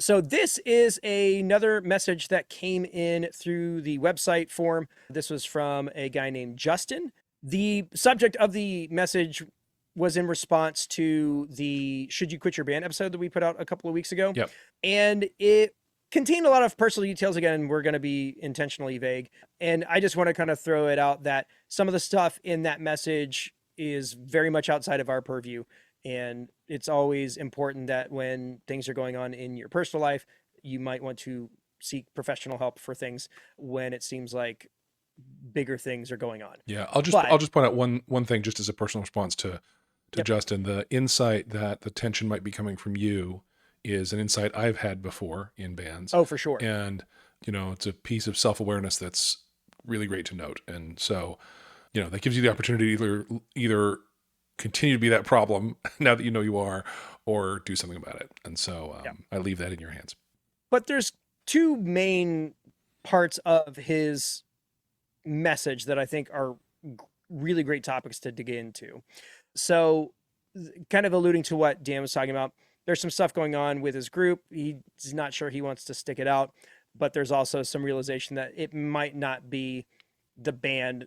So this is another message that came in through the website form. This was from a guy named Justin. The subject of the message was in response to the Should You Quit Your Band episode that we put out a couple of weeks ago. Yep. And it contained a lot of personal details. Again, we're going to be intentionally vague. And I just want to kind of throw it out that some of the stuff in that message is very much outside of our purview. And it's always important that when things are going on in your personal life, you might want to seek professional help for things when it seems like bigger things are going on. Yeah, I'll But just point out one thing just as a personal response to yep. Justin. The insight that the tension might be coming from you is an insight I've had before in bands. Oh, for sure. And it's a piece of self-awareness that's really great to note. And so, that gives you the opportunity to either continue to be that problem now that you are, or do something about it. And so I leave that in your hands. But there's two main parts of his message that I think are really great topics to dig into. So kind of alluding to what Dan was talking about, there's some stuff going on with his group. He's not sure he wants to stick it out, but there's also some realization that it might not be the band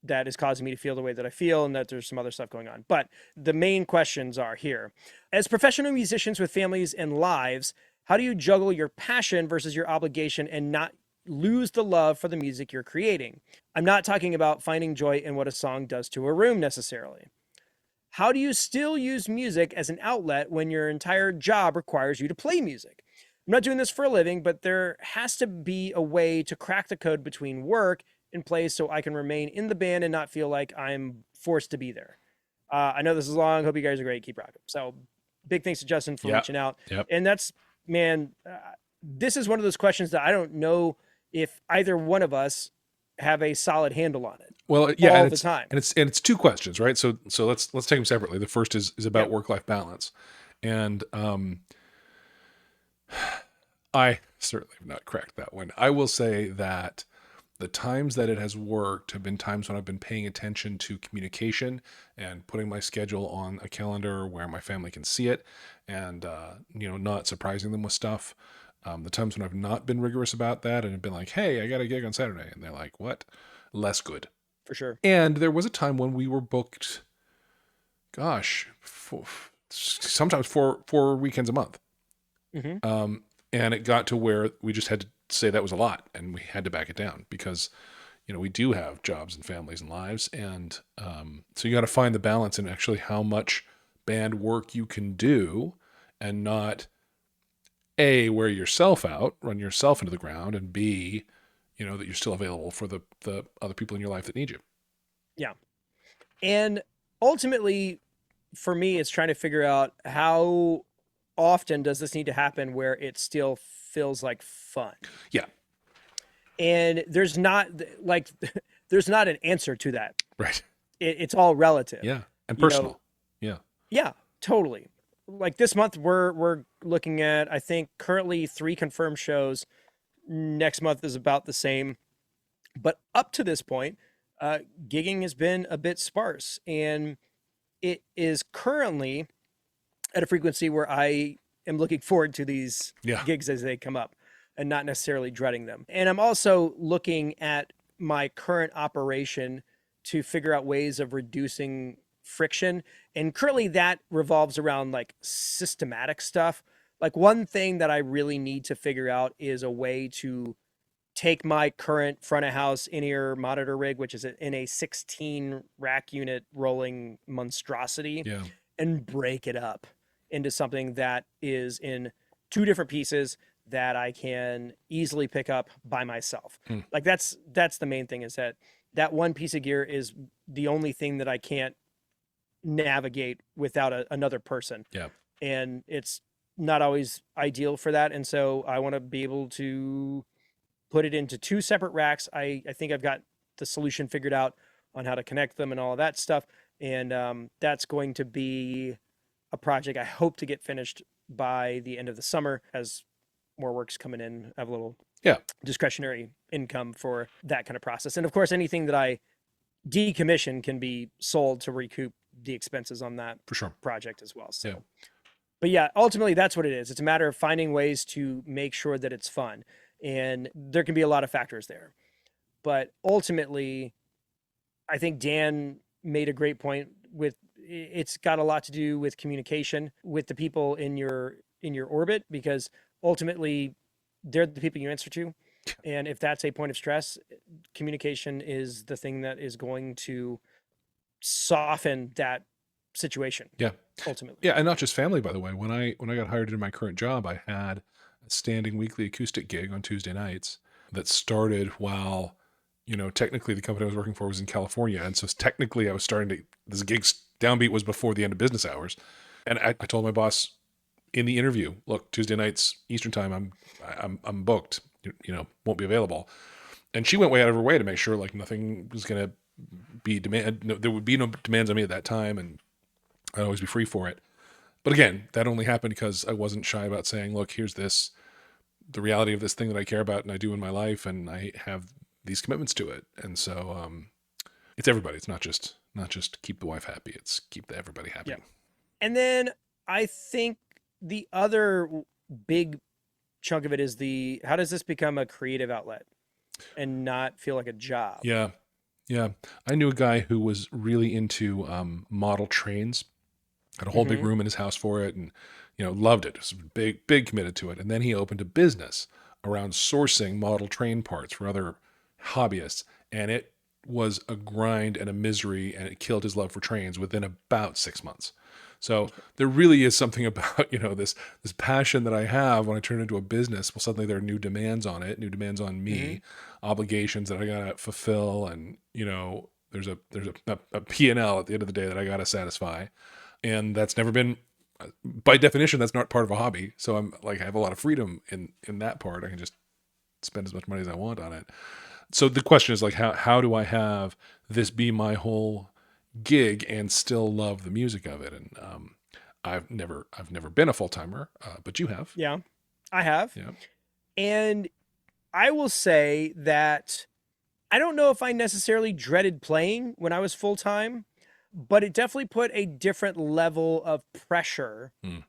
that is causing me to feel the way that I feel, and that there's some other stuff going on. But the main questions are here. As professional musicians with families and lives, how do you juggle your passion versus your obligation and not lose the love for the music you're creating? I'm not talking about finding joy in what a song does to a room necessarily. How do you still use music as an outlet when your entire job requires you to play music? I'm not doing this for a living, but there has to be a way to crack the code between work and play so I can remain in the band and not feel like I'm forced to be there. I know this is long. Hope you guys are great. Keep rocking. So big thanks to Justin for reaching out. Yep. And that's, man, this is one of those questions that I don't know if either one of us have a solid handle on it. Well, yeah, all the time. And it's two questions, right? So let's take them separately. The first is about work-life balance. And I certainly have not cracked that one. I will say that the times that it has worked have been times when I've been paying attention to communication and putting my schedule on a calendar where my family can see it, and not surprising them with stuff. The times when I've not been rigorous about that and have been like, hey, I got a gig on Saturday, and they're like, what? Less good. For sure. And there was a time when we were booked, sometimes four weekends a month. Mm-hmm. And it got to where we just had to say that was a lot, and we had to back it down because, we do have jobs and families and lives. And so you got to find the balance in actually how much band work you can do and not A, wear yourself out, run yourself into the ground, and B, that you're still available for the other people in your life that need you. Yeah. And ultimately, for me, it's trying to figure out how often does this need to happen where it still feels like fun. Yeah. And there's not there's not an answer to that. Right. It's all relative. Yeah. And personal. Yeah, totally. Like this month, we're looking at, I think, currently 3 confirmed shows. Next month is about the same. But up to this point, gigging has been a bit sparse. And it is currently at a frequency where I am looking forward to these gigs as they come up and not necessarily dreading them. And I'm also looking at my current operation to figure out ways of reducing friction. And currently that revolves around like systematic stuff. Like one thing that I really need to figure out is a way to take my current front of house in-ear monitor rig, which is in a 16 rack unit rolling monstrosity, and break it up into something that is in 2 different pieces that I can easily pick up by myself. Like that's the main thing, is that one piece of gear is the only thing that I can't navigate without another person. Yeah. And it's not always ideal for that. And so I want to be able to put it into 2 separate racks. I think I've got the solution figured out on how to connect them and all of that stuff. And that's going to be a project I hope to get finished by the end of the summer, as more work's coming in. I have a little discretionary income for that kind of process. And of course, anything that I decommission can be sold to recoup the expenses on that for sure project as well. So But yeah, ultimately that's what it is. It's a matter of finding ways to make sure that it's fun. And there can be a lot of factors there. But ultimately, I think Dan made a great point with it's got a lot to do with communication with the people in your orbit, because ultimately they're the people you answer to. And if that's a point of stress, communication is the thing that is going to soften that situation Yeah. ultimately. Yeah, and not just family, by the way. When I got hired into my current job, I had a standing weekly acoustic gig on Tuesday nights that started while, technically the company I was working for was in California, and so technically I was starting to this gig's downbeat was before the end of business hours, and I told my boss in the interview, look, Tuesday nights Eastern time, I'm booked, won't be available, and she went way out of her way to make sure like nothing was gonna be demand, no, there would be no demands on me at that time, and I'd always be free for it. But again, that only happened because I wasn't shy about saying, look, here's the reality of this thing that I care about and I do in my life, and I have these commitments to it. And so it's everybody. It's not just keep the wife happy. It's keep everybody Yeah. happy. And then I think the other big chunk of it is the how does this become a creative outlet and not feel like a job? Yeah. Yeah. I knew a guy who was really into model trains, had a whole big Hmm. room in his house for it, and loved it. Was big committed to it. And then he opened a business around sourcing model train parts for other hobbyists, and it was a grind and a misery, and it killed his love for trains within about 6 months. So there really is something about this passion that I have when I turn it into a business. Well, suddenly there are new demands on it, new demands on Hmm. me, obligations that I gotta fulfill, and there's a P&L at the end of the day that I gotta satisfy, and that's never been, by definition, that's not part of a hobby. So I'm like, I have a lot of freedom in that part. I can just spend as much money as I want on it. So the question is like, how do I have this be my whole gig and still love the music of it? And I've never been a full timer, but you have. Yeah, I have. Yeah. And I will say that I don't know if I necessarily dreaded playing when I was full time, but it definitely put a different level of pressure Hmm.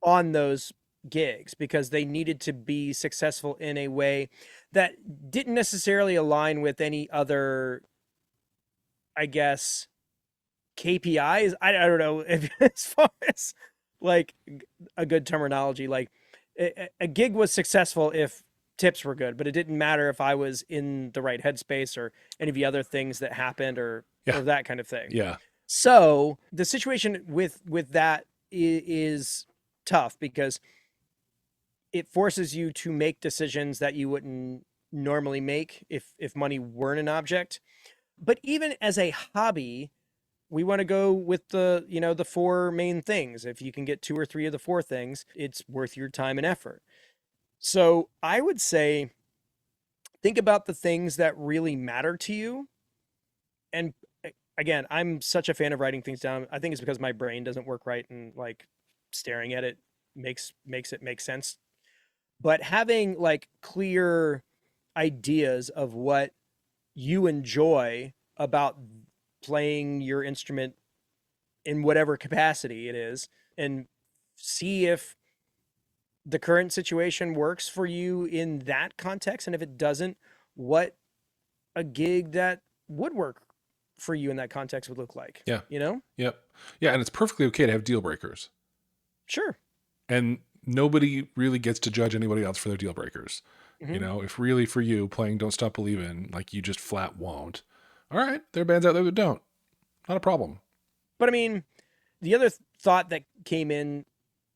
on those gigs because they needed to be successful in a way that didn't necessarily align with any other, I guess, KPIs. I don't know if as far as like a good terminology, like a gig was successful if tips were good, but it didn't matter if I was in the right headspace or any of the other things that happened Yeah. or that kind of thing. Yeah. So the situation with that is tough because it forces you to make decisions that you wouldn't normally make if money weren't an object. But even as a hobby, we want to go with the four main things. If you can get two or three of the four things, it's worth your time and effort. So I would say think about the things that really matter to you. And again, I'm such a fan of writing things down. I think it's because my brain doesn't work right, and like staring at it makes it make sense. But having like clear ideas of what you enjoy about playing your instrument in whatever capacity it is, and see if the current situation works for you in that context, and if it doesn't, what a gig that would work for you in that context would look like, Yeah. you know? Yep. Yeah. And it's perfectly okay to have deal breakers, Sure. and nobody really gets to judge anybody else for their deal breakers. Hmm. If really for you playing Don't Stop Believin', like you just flat won't. All right, there are bands out there that don't. Not a problem. But I mean, the other thought that came in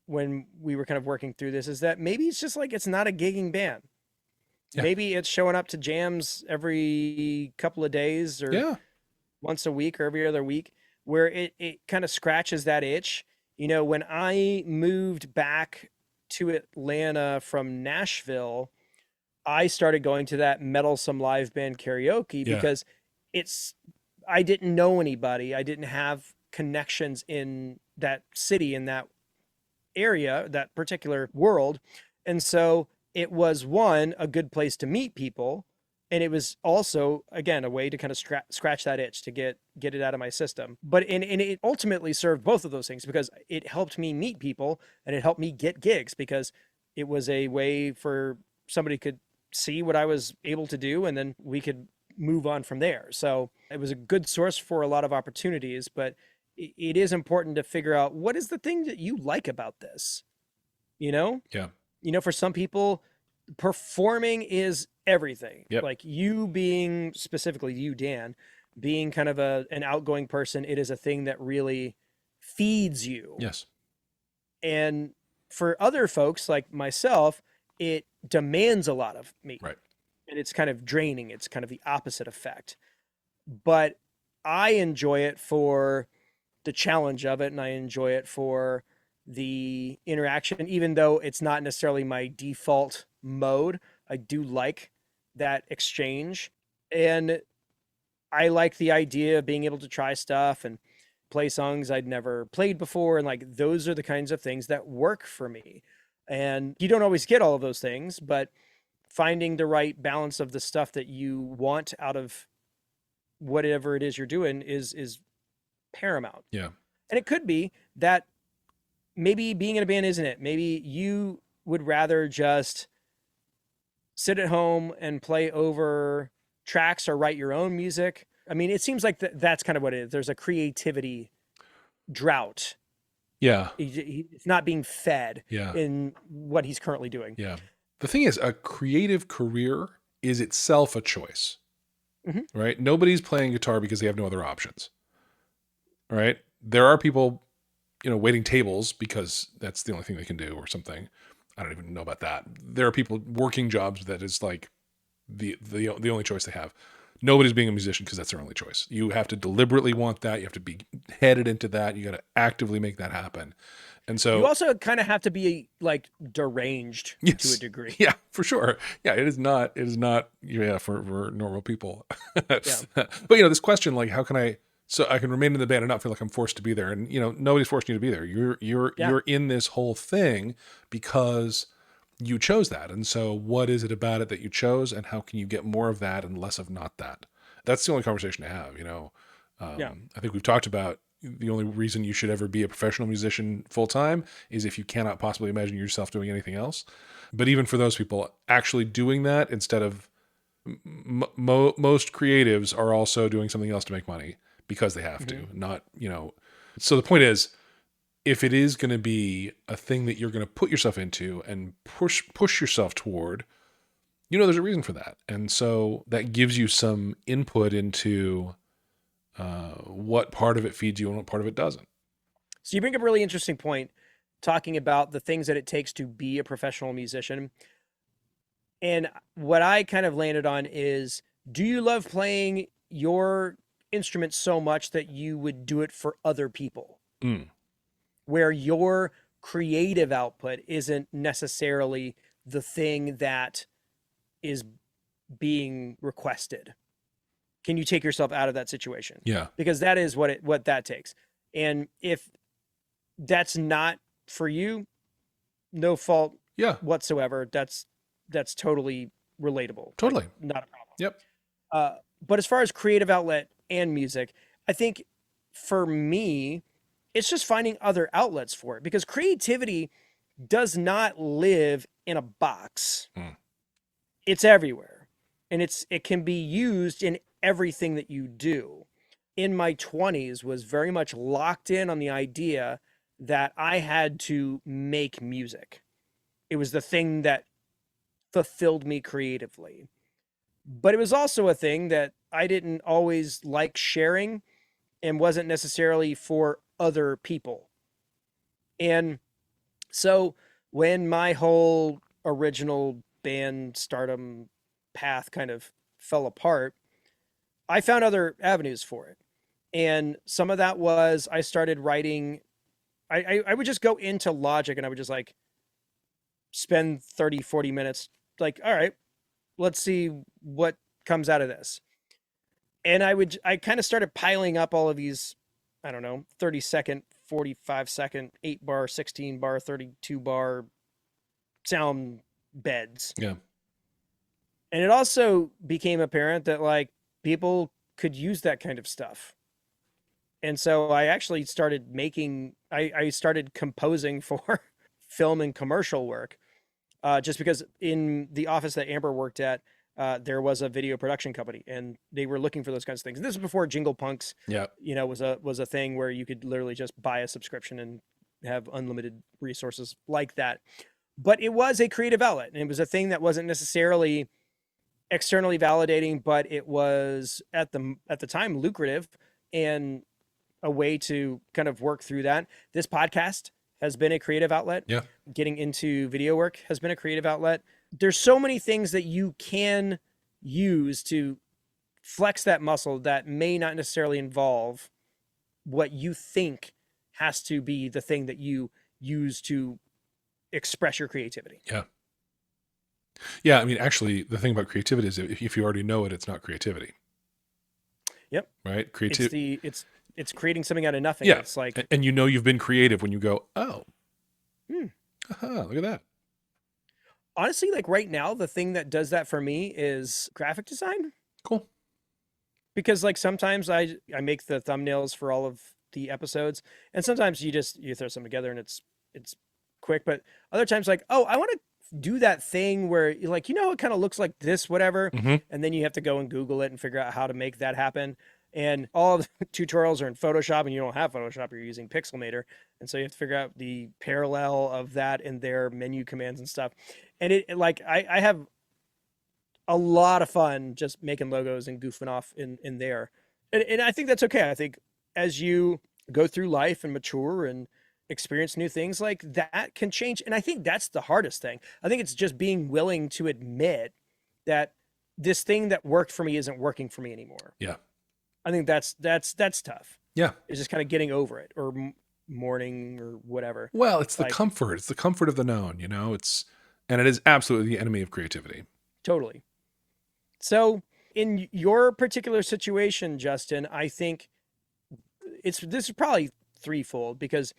when we were kind of working through this is that maybe it's just like it's not a gigging band. Yeah. Maybe it's showing up to jams every couple of days or Yeah. once a week or every other week, where it kind of scratches that itch. When I moved back to Atlanta from Nashville, I started going to that meddlesome live band karaoke Yeah. because it's I didn't know anybody. I didn't have connections in that city, in that area, that particular world. And so it was one, a good place to meet people, And it was also, again, a way to kind of scratch that itch to get it out of my system. But and it ultimately served both of those things because it helped me meet people and it helped me get gigs because it was a way for somebody could see what I was able to do and then we could move on from there. So it was a good source for a lot of opportunities, but it is important to figure out what is the thing that you like about this, you know? Yeah. For some people, performing is everything. Yep. Like you being specifically you, Dan, being kind of an outgoing person, it is a thing that really feeds you. Yes. And for other folks like myself, it demands a lot of me. Right. And it's kind of draining. It's kind of the opposite effect. But I enjoy it for the challenge of it and I enjoy it for the interaction, even though it's not necessarily my default mode. I do like that exchange. And I like the idea of being able to try stuff and play songs I'd never played before. And like those are the kinds of things that work for me. And you don't always get all of those things, but finding the right balance of the stuff that you want out of whatever it is you're doing is paramount. Yeah. And it could be that maybe being in a band isn't it. Maybe you would rather just sit at home and play over tracks or write your own music. I mean, it seems like that's kind of what it is. There's a creativity drought. Yeah. It's not being fed Yeah. in what he's currently doing. Yeah. The thing is, a creative career is itself a choice, right? Nobody's playing guitar because they have no other options, right? There are people, waiting tables because that's the only thing they can do or something. I don't even know about that. There are people working jobs that is like the only choice they have. Nobody's being a musician because that's their only choice. You have to deliberately want that. You have to be headed into that. You got to actively make that happen. And so you also kind of have to be like deranged to a degree. Yeah, for sure. Yeah, it is not for normal people. Yeah. But this question, like, how can I can remain in the band and not feel like I'm forced to be there? And nobody's forcing you to be there. You're in this whole thing because you chose that. And so what is it about it that you chose, and how can you get more of that and less of not that? That's the only conversation to have, I think we've talked about the only reason you should ever be a professional musician full time is if you cannot possibly imagine yourself doing anything else. But even for those people, actually doing that instead of most creatives are also doing something else to make money because they have to, not, So the point is, if it is going to be a thing that you're going to put yourself into and push yourself toward, there's a reason for that. And so that gives you some input into what part of it feeds you and what part of it doesn't. So you bring up a really interesting point talking about the things that it takes to be a professional musician. And what I kind of landed on is, do you love playing your instrument so much that you would do it for other people? Where your creative output isn't necessarily the thing that is being requested. Can you take yourself out of that situation? Yeah. Because that is what that takes. And if that's not for you, no fault whatsoever. That's totally relatable. Totally. Like, not a problem. Yep. But as far as creative outlet and music, I think for me, it's just finding other outlets for it, because creativity does not live in a box. It's everywhere, and it can be used in everything that you do. In my 20s was very much locked in on the idea that I had to make music. It was the thing that fulfilled me creatively. But it was also a thing that I didn't always like sharing and wasn't necessarily for other people. And so when my whole original band stardom path kind of fell apart, I found other avenues for it. And some of that was I started writing. I would just go into Logic and I would just like spend 30, 40 minutes like, all right, let's see what comes out of this. And I kind of started piling up all of these, I don't know, 30-second, 45-second, 8-bar, 16-bar, 32-bar sound beds. Yeah. And it also became apparent that like people could use that kind of stuff. And so I actually started I started composing for film and commercial work, just because in the office that Amber worked at, there was a video production company and they were looking for those kinds of things. And this was before Jingle Punks, Yeah. was a thing where you could literally just buy a subscription and have unlimited resources like that. But it was a creative outlet and it was a thing that wasn't necessarily externally validating, but it was at the time lucrative and a way to kind of work through that. This podcast has been a creative outlet. Yeah. Getting into video work has been a creative outlet. There's so many things that you can use to flex that muscle that may not necessarily involve what you think has to be the thing that you use to express your creativity. Yeah. Yeah. I mean, actually, the thing about creativity is if you already know it, it's not creativity. Yep. Right. It's creating something out of nothing. Yeah. It's like, and you know you've been creative when you go, oh, look at that. honestly, like right now, the thing that does that for me is graphic design. Cool. Because like sometimes I make the thumbnails for all of the episodes, and sometimes you throw some together and it's quick. But other times, like, oh, I want to do that thing where you're like, it kind of looks like this, whatever, and then you have to go and Google it and figure out how to make that happen. And all the tutorials are in Photoshop, and you don't have Photoshop, you're using Pixelmator. And so you have to figure out the parallel of that in their menu commands and stuff. And it like, I have a lot of fun just making logos and goofing off in there. And I think that's okay. I think as you go through life and mature and experience new things, like that can change. And I think that's the hardest thing. I think it's just being willing to admit that this thing that worked for me isn't working for me anymore. Yeah. I think that's tough. Yeah. It's just kind of getting over it or mourning or whatever. Well, it's the Like, comfort. It's the comfort of the known, and it is absolutely the enemy of creativity. totally. So in your particular situation, Justin, I think this is probably threefold because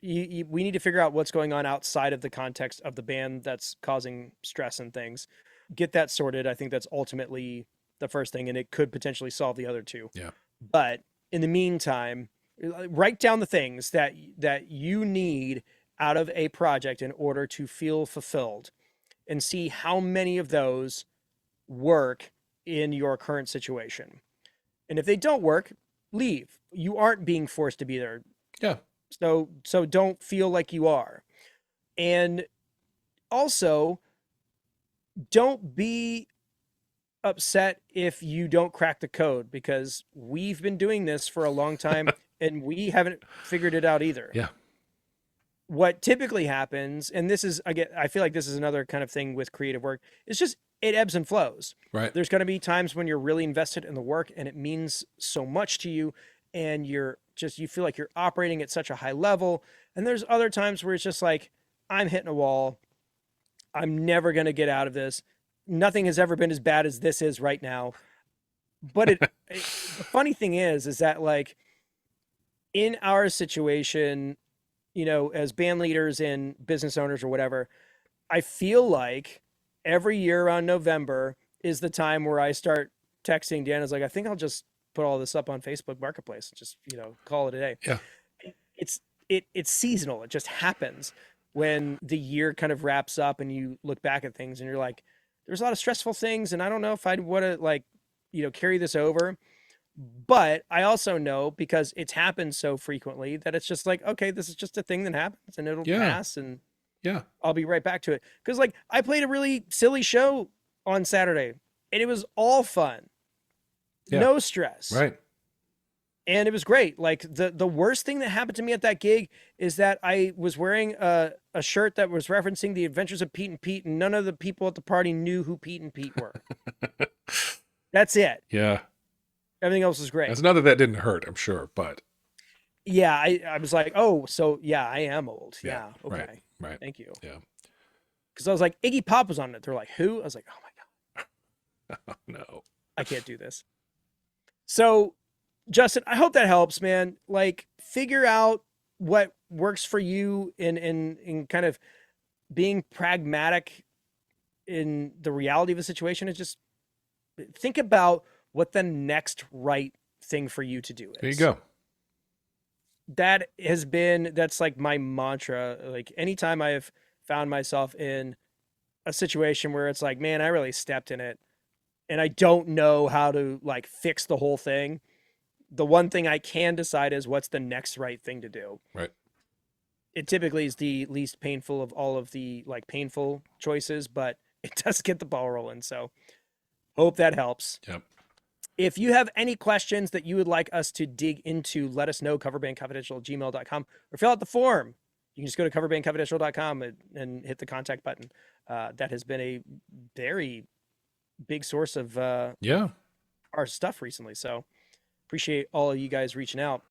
we need to figure out what's going on outside of the context of the band that's causing stress and things. Get that sorted. I think that's ultimately the first thing, and it could potentially solve the other two. Yeah. But in the meantime, write down the things that you need out of a project in order to feel fulfilled, and see how many of those work in your current situation. And if they don't work, leave. You aren't being forced to be there. Yeah. So don't feel like you are. And also, don't be upset if you don't crack the code, because we've been doing this for a long time and we haven't figured it out either. Yeah. What typically happens, and I feel like this is another kind of thing with creative work, it's just it ebbs and flows. Right. There's going to be times when you're really invested in the work and it means so much to you, and you feel like you're operating at such a high level. And there's other times where it's just like, I'm hitting a wall. I'm never going to get out of this. Nothing has ever been as bad as this is right now. But the funny thing is that like in our situation, as band leaders and business owners or whatever, I feel like every year around November is the time where I start texting Dan. Is like, I think I'll just put all this up on Facebook Marketplace and just, call it a day. Yeah. It's seasonal. It just happens when the year kind of wraps up and you look back at things and you're like, there's a lot of stressful things, and I don't know if I'd want to carry this over. But I also know, because it's happened so frequently, that it's just like, okay, this is just a thing that happens and it'll pass, and I'll be right back to it. Because like I played a really silly show on Saturday and it was all fun. Yeah. No stress. Right. And it was great. Like the worst thing that happened to me at that gig is that I was wearing a shirt that was referencing the Adventures of Pete and Pete, and none of the people at the party knew who Pete and Pete were. That's it. Yeah. Everything else was great. That's not that didn't hurt, I'm sure, but yeah, I was like, oh, so yeah, I am old. Yeah. Okay. Right. Thank you. Yeah. Because I was like, Iggy Pop was on it. They're like, who? I was like, oh my God. Oh, no. I can't do this. So, Justin, I hope that helps, man. Like, figure out what works for you in kind of being pragmatic in the reality of the situation is just think about what the next right thing for you to do There you is. go. That's like my mantra. Like anytime I have found myself in a situation where it's like, man, I really stepped in it and I don't know how to like fix the whole thing. The one thing I can decide is what's the next right thing to do. Right. It typically is the least painful of all of the like painful choices, but it does get the ball rolling. So hope that helps. Yep. If you have any questions that you would like us to dig into, let us know, coverbandconfidential@gmail.com, or fill out the form. You can just go to coverbandconfidential.com and hit the contact button. That has been a very big source of Yeah. our stuff recently. So appreciate all of you guys reaching out.